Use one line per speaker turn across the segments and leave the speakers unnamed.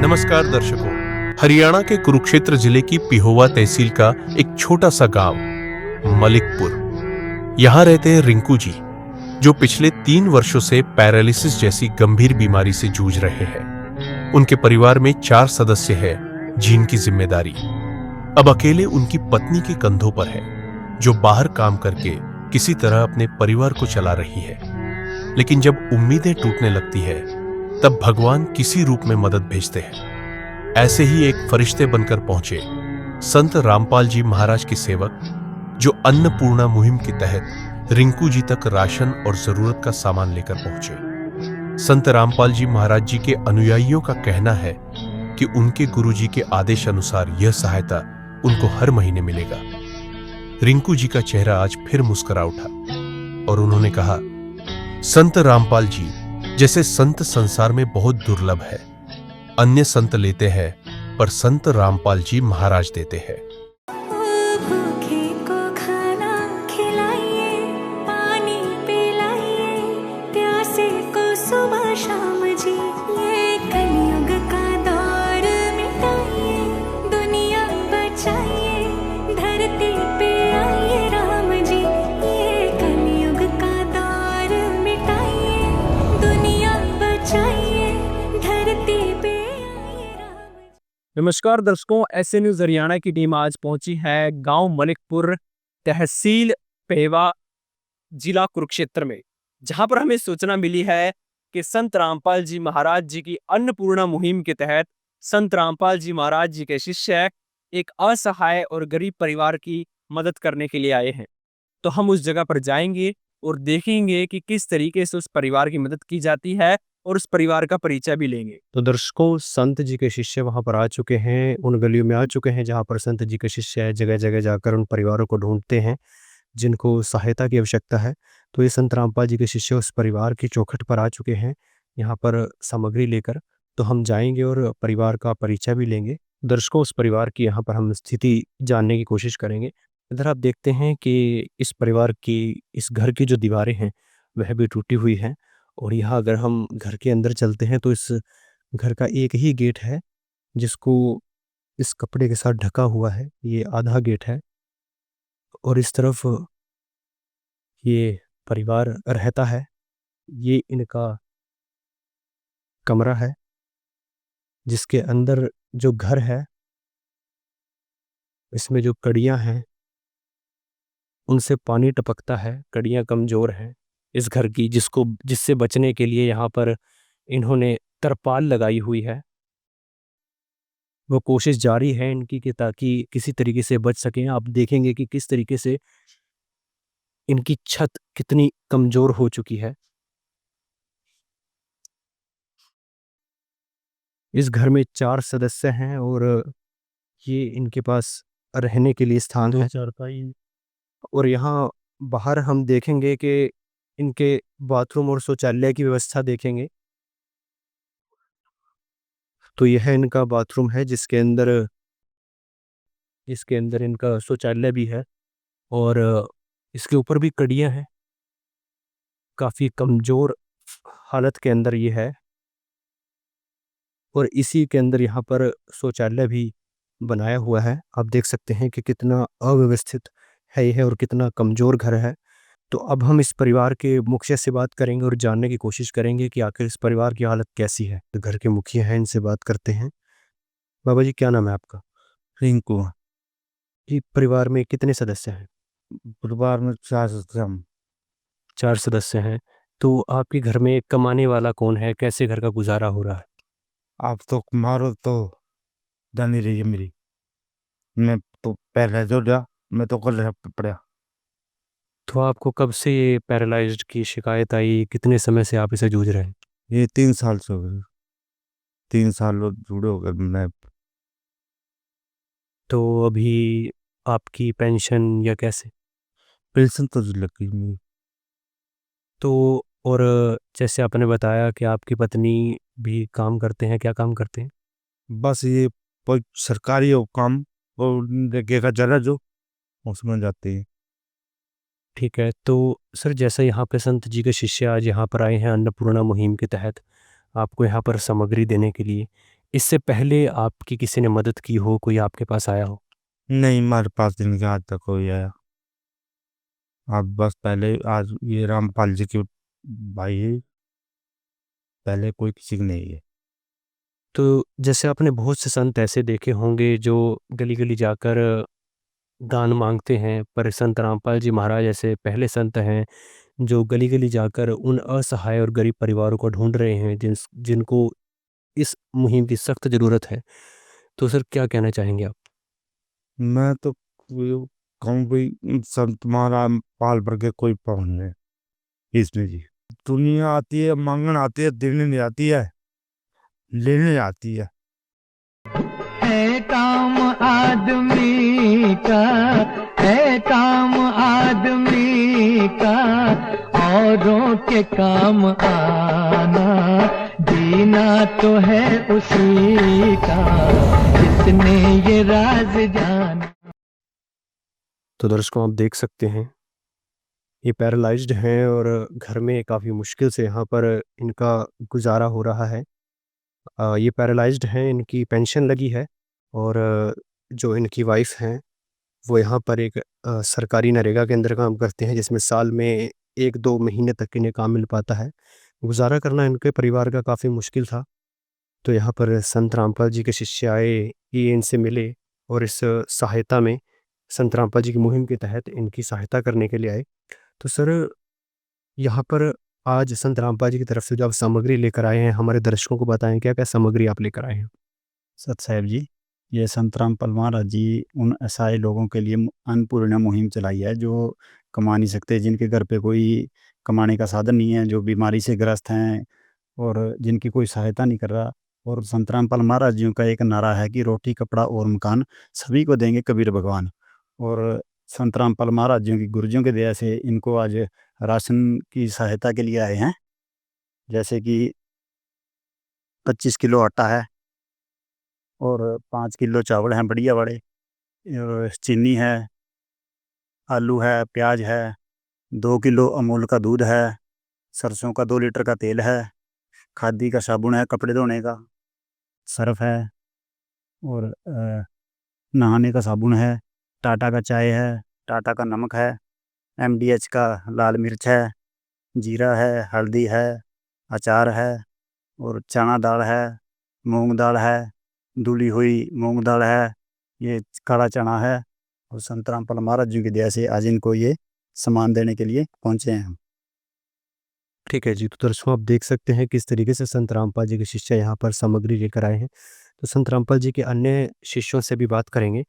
नमस्कार दर्शकों। हरियाणा के कुरुक्षेत्र जिले की पिहोवा तहसील का एक छोटा सा गांव मलिकपुर। यहाँ रहते हैं रिंकू जी, जो पिछले 3 वर्षों से पैरालिसिस जैसी गंभीर बीमारी से जूझ रहे हैं। उनके परिवार में 4 सदस्य हैं, जिनकी जिम्मेदारी अब अकेले उनकी पत्नी के कंधों पर है, जो बाहर काम करके किसी तरह अपने परिवार को चला रही है। लेकिन जब उम्मीदें टूटने लगती है, तब भगवान किसी रूप में मदद भेजते हैं। ऐसे ही एक फरिश्ते बनकर पहुंचे संत रामपाल जी महाराज के सेवक, जो अन्नपूर्णा मुहिम के तहत रिंकू जी तक राशन और जरूरत का सामान लेकर पहुंचे। संत रामपाल जी महाराज जी के अनुयायियों का कहना है कि उनके गुरु जी के आदेश अनुसार यह सहायता उनको हर महीने मिलेगा। रिंकू जी का चेहरा आज फिर मुस्कुरा उठा और उन्होंने कहा, संत रामपाल जी जैसे संत संसार में बहुत दुर्लभ है। अन्य संत लेते हैं, पर संत रामपाल जी महाराज देते हैं।
भूखे को खाना खिलाइए, पानी पिलाइए, प्यासे को सुबह शाम जी। ये कलयुग का दौर मिटाइए, दुनिया बचाइए, धरती पे आइए राम जी। ये कलयुग का दौर मिटाइए, दुनिया बचाइए, धरती पे आइए राम जी।
नमस्कार दर्शकों, ऐसे न्यूज हरियाणा की टीम आज पहुंची है गांव मलिकपुर, तहसील पेवा, जिला कुरुक्षेत्र में, जहां पर हमें सूचना मिली है कि संत रामपाल जी महाराज जी की अन्नपूर्णा मुहिम के तहत संत रामपाल जी महाराज जी के शिष्य एक असहाय और गरीब परिवार की मदद करने के लिए आए हैं। तो हम उस जगह पर जाएंगे और देखेंगे कि किस तरीके से उस परिवार की मदद की जाती है और उस परिवार का परिचय भी लेंगे। तो दर्शकों, संत जी के शिष्य वहां पर आ चुके हैं, उन गलियों में आ चुके हैं जहां पर संत जी के शिष्य जगह जगह जाकर उन परिवारों को ढूंढते हैं जिनको सहायता की आवश्यकता है। तो ये संत रामपाल जी के शिष्य उस परिवार की चौखट पर आ चुके हैं यहाँ पर सामग्री लेकर। तो हम जाएंगे और परिवार का परिचय भी लेंगे। दर्शकों, उस परिवार की यहाँ पर हम स्थिति जानने की कोशिश करेंगे। इधर आप देखते हैं कि इस परिवार की, इस घर की जो दीवारें हैं वह भी टूटी हुई हैं। और यहाँ अगर हम घर के अंदर चलते हैं तो इस घर का एक ही गेट है जिसको इस कपड़े के साथ ढका हुआ है, ये आधा गेट है। और इस तरफ ये परिवार रहता है, ये इनका कमरा है जिसके अंदर जो घर है इसमें जो कड़ियाँ हैं उनसे पानी टपकता है। कड़ियाँ कमज़ोर हैं इस घर की, जिससे बचने के लिए यहाँ पर इन्होंने तरपाल लगाई हुई है। वो कोशिश जारी है इनकी कि ताकि किसी तरीके से बच सकें। आप देखेंगे कि किस तरीके से इनकी छत कितनी कमज़ोर हो चुकी है। इस घर में 4 सदस्य हैं और ये इनके पास रहने के लिए स्थान है। और यहाँ बाहर हम देखेंगे कि इनके बाथरूम और शौचालय की व्यवस्था देखेंगे। तो यह इनका बाथरूम है इसके अंदर इनका शौचालय भी है और इसके ऊपर भी कड़ियाँ हैं। काफ़ी कमज़ोर हालत के अंदर ये है और इसी के अंदर यहाँ पर शौचालय भी बनाया हुआ है। आप देख सकते हैं कि कितना अव्यवस्थित है यह और कितना कमज़ोर घर है। तो अब हम इस परिवार के मुखिया से बात करेंगे और जानने की कोशिश करेंगे कि आखिर इस परिवार की हालत कैसी है। तो घर के मुखिया हैं, इनसे बात करते हैं। बाबा जी, क्या नाम है आपका?
रिंकू।
जी, परिवार में कितने सदस्य हैं?
परिवार में 4 सदस्य हम।
4 सदस्य हैं। तो आपके घर में कमाने वाला कौन है? कैसे घर का गुजारा हो रहा है?
आप तो मारो तो जानी रही है मेरी। मैं तो पहले जो गया, मैं तो कल रह पड़ा।
तो आपको कब से ये पैरालाइज्ड की शिकायत आई? कितने समय से आप इसे जूझ रहे हैं?
ये 3 साल से हो गए। 3 साल जुड़े हो गए मैं।
तो अभी आपकी पेंशन या कैसे?
पेंशन तो लग गई मेरी।
तो और जैसे आपने बताया कि आपकी पत्नी भी काम करते हैं, क्या काम करते हैं?
बस ये कोई सरकारी हो काम और देखा जरा जो उसमें जाते हैं।
ठीक है। तो सर, जैसे यहाँ पे संत जी के शिष्य आज यहाँ पर आए हैं अन्नपूर्णा मुहिम के तहत आपको यहाँ पर सामग्री देने के लिए, इससे पहले आपकी किसी ने मदद की हो, कोई आपके पास आया हो?
नहीं, हमारे पास इनके आज तक कोई आया। अब बस पहले आज ये रामपाल जी के भाई है, पहले कोई किसी की नहीं है।
तो जैसे आपने बहुत से संत ऐसे देखे होंगे जो गली-गली जाकर दान माँगते हैं, पर संत रामपाल जी महाराज ऐसे पहले संत हैं जो गली-गली जाकर उन असहाय और गरीब परिवारों को ढूँढ रहे हैं जिनको इस मुहिम की सख्त ज़रूरत है। तो सर क्या कहना चाहेंगे आप?
मैं तो कहूँ भाई संत महाराज पाल पर के कोई पावन नहीं इसमें जी। दुनिया आती है, मांगन आती है, देने नहीं आती है, लेने आती है।
है काम आदमी का, है काम आदमी का, औरों के काम आना, जीना तो है उसी का, जिसने ये राज जाना।
तो दर्शकों आप देख सकते हैं, ये पैरालाइज्ड हैं और घर में काफ़ी मुश्किल से यहाँ पर इनका गुज़ारा हो रहा है। ये पैरालाइज्ड हैं, इनकी पेंशन लगी है और जो इनकी वाइफ़ हैं, वो यहाँ पर एक सरकारी नरेगा के अंदर काम करते हैं, जिसमें साल में 1-2 महीने तक इन्हें काम मिल पाता है। गुज़ारा करना इनके परिवार का काफ़ी मुश्किल था, तो यहाँ पर संत रामपाल जी के शिष्य आए, ये इनसे मिले और इस सहायता में संत रामपाल जी की मुहिम के तहत इनकी सहायता करने के लिए आए। तो सर, यहाँ पर आज संत रामपाल जी की तरफ से जो आप सामग्री लेकर आए हैं, हमारे दर्शकों को बताएँ क्या-क्या सामग्री आप लेकर आए हैं?
सत साहेब जी, ये संत रामपाल महाराज जी उन असहाय लोगों के लिए अन्नपूर्णा मुहिम चलाई है जो कमा नहीं सकते, जिनके घर पे कोई कमाने का साधन नहीं है, जो बीमारी से ग्रस्त हैं और जिनकी कोई सहायता नहीं कर रहा। और संत रामपाल महाराज जी का एक नारा है कि रोटी कपड़ा और मकान सभी को देंगे कबीर भगवान। और संत रामपाल महाराज जी की गुरुजियों के दया से इनको आज राशन की सहायता के लिए आए हैं, जैसे कि 25 किलो आटा है और 5 किलो चावल हैं बढ़िया बड़े, और चीनी है, आलू है, प्याज है, 2 किलो अमूल का दूध है, सरसों का 2 लीटर का तेल है, खादी का साबुन है, कपड़े धोने का सर्फ है, और नहाने का साबुन है, टाटा का चाय है, टाटा का नमक है, MDH का लाल मिर्च है, जीरा है, हल्दी है, अचार है, और चना दाल है, मूंग दाल है, धुली हुई मूंग दाल है, ये काला चना है। और संत रामपाल महाराज जी की दया से आज इनको ये सामान देने के लिए पहुँचे हैं हम।
ठीक है जी, तो दर्शकों आप देख सकते हैं किस तरीके से संत रामपाल जी के शिष्य यहाँ पर सामग्री लेकर आए हैं। तो संत रामपाल जी के अन्य शिष्यों से भी बात करेंगे।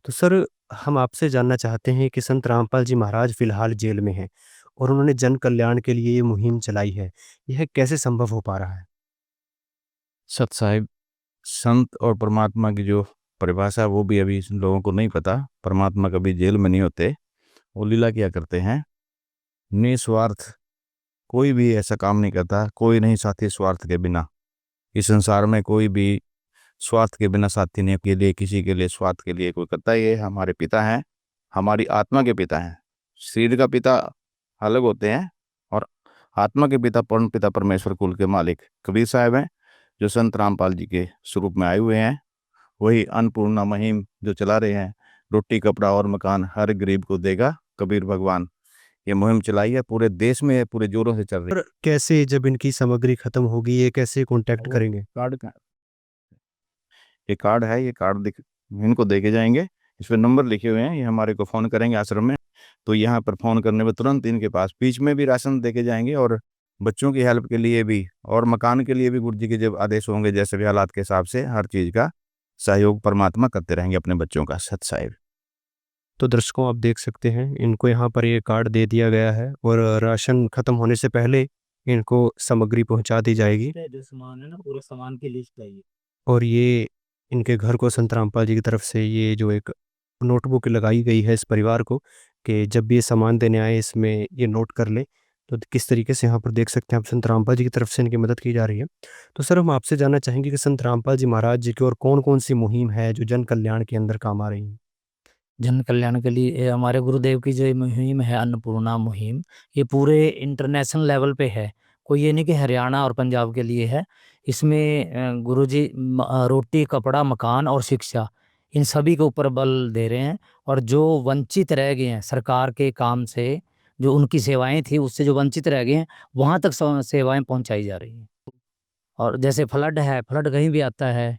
तो सर, हम आपसे जानना चाहते हैं कि संत रामपाल जी महाराज फ़िलहाल जेल में हैं और उन्होंने जन कल्याण के लिए ये मुहिम चलाई है। यह कैसे संभव हो पा रहा है?
सत साहिब, संत और परमात्मा की जो परिभाषा वो भी अभी लोगों को नहीं पता। परमात्मा कभी जेल में नहीं होते, वो लीला किया करते हैं। निस्वार्थ कोई भी ऐसा काम नहीं करता, कोई नहीं साथी स्वार्थ के बिना। इस संसार में कोई भी स्वार्थ के बिना साथी नहीं के लिए, किसी के लिए स्वार्थ के लिए कोई करता। ये हमारे पिता हैं, हमारी आत्मा के पिता हैं। शरीर का पिता अलग होते हैं और आत्मा के पिता परम पिता परमेश्वर कुल के मालिक कबीर साहब हैं, जो संत रामपाल जी के स्वरूप में आए हुए हैं। वही अन्नपूर्णा मुहिम जो चला रहे हैं, रोटी कपड़ा और मकान हर गरीब को देगा कबीर भगवान। ये मुहिम चलाई है, पूरे देश में पूरे जोरों से चल रही है।
और कैसे, जब इनकी सामग्री खत्म होगी, ये कैसे कॉन्टैक्ट करेंगे?
कार्ड का ये कार्ड है, ये कार्ड इनको देके जाएंगे। इस पर नंबर लिखे हुए हैं, ये हमारे को फ़ोन करेंगे आश्रम में, तो यहाँ पर फ़ोन करने पर तुरंत इनके पास बीच में भी राशन देके जाएंगे। और बच्चों की हेल्प के लिए भी और मकान के लिए भी गुरु जी के जब आदेश होंगे, जैसे भी हालात के हिसाब से हर चीज़ का सहयोग परमात्मा करते रहेंगे अपने बच्चों का। सत साहिब।
तो दर्शकों आप देख सकते हैं, इनको यहाँ पर ये कार्ड दे दिया गया है और राशन खत्म होने से पहले इनको सामग्री पहुँचा दी जाएगी।
जो सामान है ना, पूरे सामान की लिस्ट चाहिए।
और ये इनके घर को संत रामपाल जी की तरफ से ये जो एक नोटबुक लगाई गई है इस परिवार को, कि जब भी ये सामान देने आए इसमें ये नोट कर लें। तो किस तरीके से यहाँ पर देख सकते हैं आप, संत रामपाल जी की तरफ से इनकी मदद की जा रही है। तो सर, हम आपसे जानना चाहेंगे कि संत रामपाल जी महाराज जी की और कौन-कौन सी मुहिम है जो जन कल्याण के अंदर काम आ रही है?
जन कल्याण के लिए ये हमारे गुरुदेव की जो ये मुहिम है, अन्नपूर्णा मुहिम, ये पूरे इंटरनेशनल लेवल पे है। कोई ये नहीं कि हरियाणा और पंजाब के लिए है, इसमें गुरुजी रोटी, कपड़ा, मकान और शिक्षा, इन सभी के ऊपर बल दे रहे हैं। और जो वंचित रह गए हैं सरकार के काम से, जो उनकी सेवाएं थी उससे जो वंचित रह गए हैं, वहाँ तक सेवाएं पहुँचाई जा रही हैं। और जैसे फ्लड है, फ्लड कहीं भी आता है,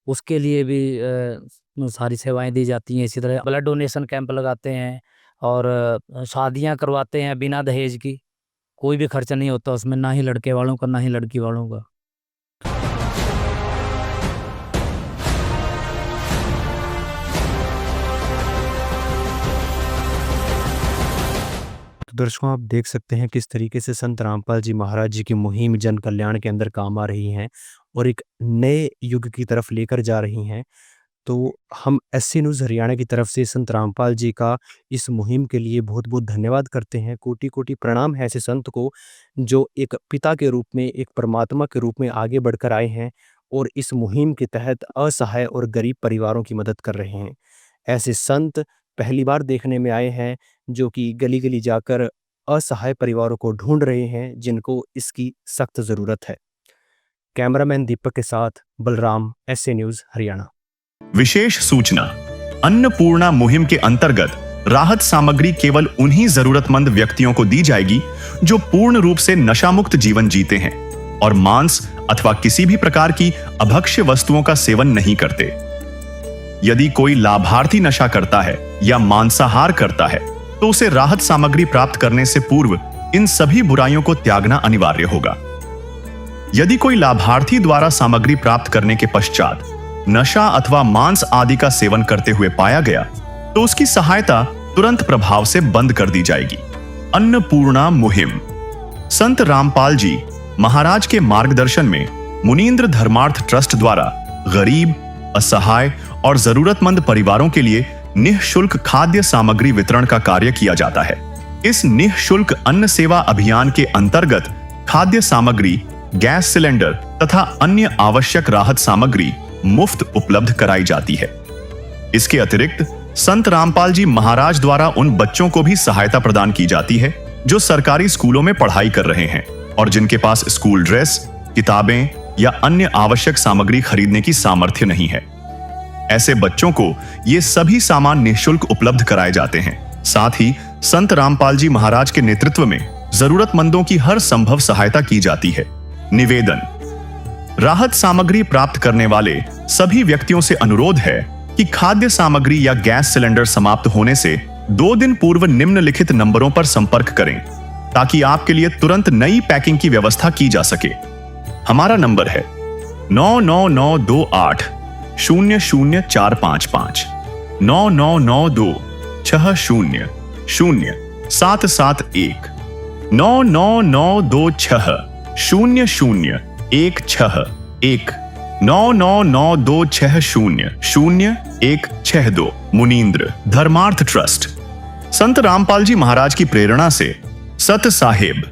उसके लिए भी सारी सेवाएं दी जाती हैं। इसी तरह ब्लड डोनेशन कैंप लगाते हैं और शादियां करवाते हैं बिना दहेज की, कोई भी खर्चा नहीं होता उसमें, ना ही लड़के वालों का ना ही लड़की वालों का।
तो दर्शकों, आप देख सकते हैं किस तरीके से संत रामपाल जी महाराज जी की मुहिम जन कल्याण के अंदर काम आ रही हैं और एक नए युग की तरफ लेकर जा रही हैं। तो हम एससी न्यूज़ हरियाणा की तरफ से संत रामपाल जी का इस मुहिम के लिए बहुत बहुत धन्यवाद करते हैं। कोटि-कोटि प्रणाम है ऐसे संत को जो एक पिता के रूप में, एक परमात्मा के रूप में आगे बढ़कर आए हैं और इस मुहिम के तहत असहाय और गरीब परिवारों की मदद कर रहे हैं। ऐसे संत पहली बार देखने में आए हैं जो कि गली-गली जाकर असहाय परिवारों को ढूंढ रहे हैं जिनको इसकी सख्त ज़रूरत है। कैमरामैन दीपक के साथ बलराम, एससी न्यूज़ हरियाणा।
विशेष सूचना, अन्नपूर्णा मुहिम के अंतर्गत राहत सामग्री केवल उन्हीं जरूरतमंद व्यक्तियों को दी जाएगी जो पूर्ण रूप से नशामुक्त जीवन जीते हैं और मांस अथवा किसी भी प्रकार की अभक्ष्य वस्तुओं का सेवन नहीं करते। यदि कोई लाभार्थी नशा करता है या मांसाहार करता है तो उसे राहत सामग्री प्राप्त करने से पूर्व इन सभी बुराइयों को त्यागना अनिवार्य होगा। यदि कोई लाभार्थी द्वारा सामग्री प्राप्त करने के पश्चात नशा अथवा मांस आदि का सेवन करते हुए पाया गया तो उसकी सहायता तुरंत प्रभाव से बंद कर दी जाएगी। अन्नपूर्णा मुहिम संत रामपाल जी महाराज के मार्गदर्शन में मुनींद्र धर्मार्थ ट्रस्ट द्वारा गरीब, असहाय और जरूरतमंद परिवारों के लिए निःशुल्क खाद्य सामग्री वितरण का कार्य किया जाता है। इस निःशुल्क अन्न सेवा अभियान के अंतर्गत खाद्य सामग्री, गैस सिलेंडर तथा अन्य आवश्यक राहत सामग्री मुफ्त उपलब्ध कराई जाती है। इसके अतिरिक्त संत रामपाल जी महाराज द्वारा उन बच्चों को भी सहायता प्रदान की जाती है जो सरकारी स्कूलों में पढ़ाई कर रहे हैं और जिनके पास स्कूल ड्रेस, किताबें या अन्य आवश्यक सामग्री खरीदने की सामर्थ्य नहीं है। ऐसे बच्चों को ये सभी सामान निःशुल्क उपलब्ध कराए जाते हैं। साथ ही संत रामपाल जी महाराज के नेतृत्व में जरूरतमंदों की हर संभव सहायता की जाती है। निवेदन, राहत सामग्री प्राप्त करने वाले सभी व्यक्तियों से अनुरोध है कि खाद्य सामग्री या गैस सिलेंडर समाप्त होने से 2 दिन पूर्व निम्नलिखित नंबरों पर संपर्क करें ताकि आपके लिए तुरंत नई पैकिंग की व्यवस्था की जा सके। हमारा नंबर है 99928 00455 9992 60 0771 99926 0016 99926000162 मुनींद्र धर्मार्थ ट्रस्ट। संत रामपाल जी महाराज की प्रेरणा से सत साहिब